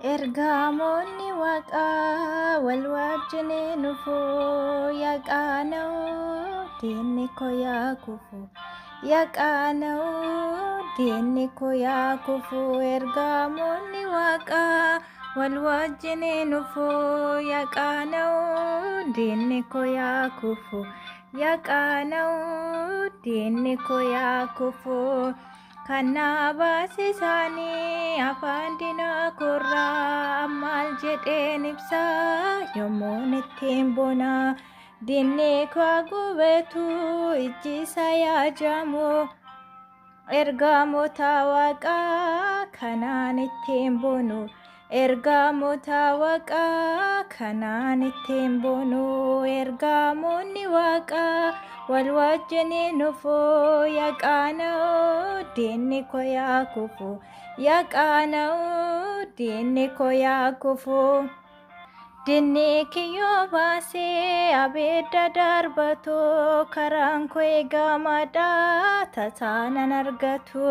Ergamoonni waaqaa wal wajjin dhufuu yaqaana'u diinni koo yaa kufu yaqaana'u diinni koo yaa kufu ergamoonni waaqaa wal wajjin dhufuu yaqaana'u diinni koo yaa kufu yaqaana'u diinni koo yaa kufu. Kana baasisanii afaan diinaa korraa maal jedheen ibsa yommuun ittiin bona diinni koo gubetu ijji isaa yaajamu ergamoota waaqaa kanaan ittiin bonu ergamoota waaqaa kanaan ittiin bonu ergamoonni waaqaa wal wajjin dhufuu yaqaana'u diinni koo yaa kufu yaqaana'u diinni koo yaa kufu. Diinni kiyyoo baasee abidda darbatu karaan koo eegamaadha tasaanan argatu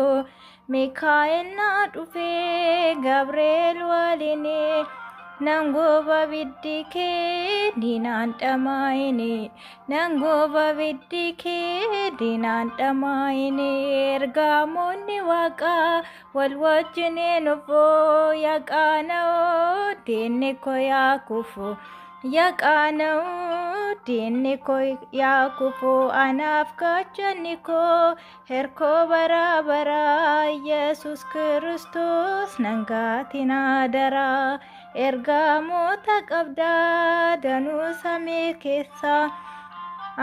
Mikaa'el na dhufee Gabriel waliin Nangoba biddike diinaan dhamaayini Nangoba biddike diinaan dhamaayini ergamoonni waaqaa wal wajjin dhufuu yaqaana'u diinni koo yaa kufu yaqaana'u diinni koo yaa kufu anaaf gaachanni koo herkoo bara bara Yesus Kiristoos nangaatiin adaraa ergamoota qabdaa danuu samii keessa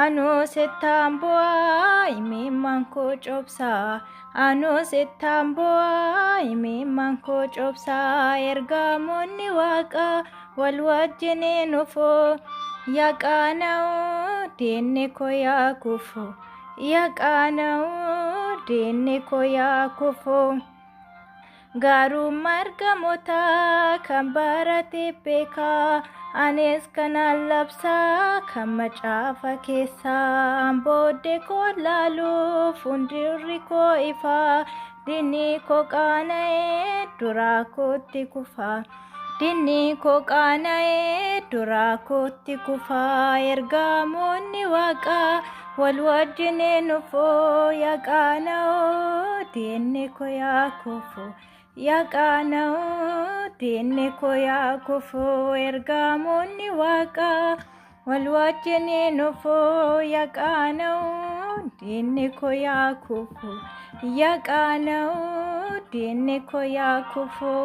anuu sittaan bu'aa imimmaan koo cobsaa anuu sittaan bu'aa imimmaan koo cobsaa ergamoonni waaqaa wal wajjin dhufuu yaqaana'u diinni koo yaa kufu yaqaana'u diinni koo yaa kufu. Gaarummaa ergamoota kan barate beekaa anis kanan labsaa kan macaafa keessaa booddee koo laaluuf fuuldurri koo ifaa diinni koo qaana'ee duraa kootti kufaa diinni koo qaana'ee duraa kootti kufaa ergamoonni waaqaa wal wajjin dhufuu yaqaana'u diinni koo yaa kufu yaqaana'u diinni koo yaa kufu ergamoonni waaqaa wal wajjin dhufuu yaqaana'u diinni koo yaa kufu yaqaana'u diinni koo yaa kufu.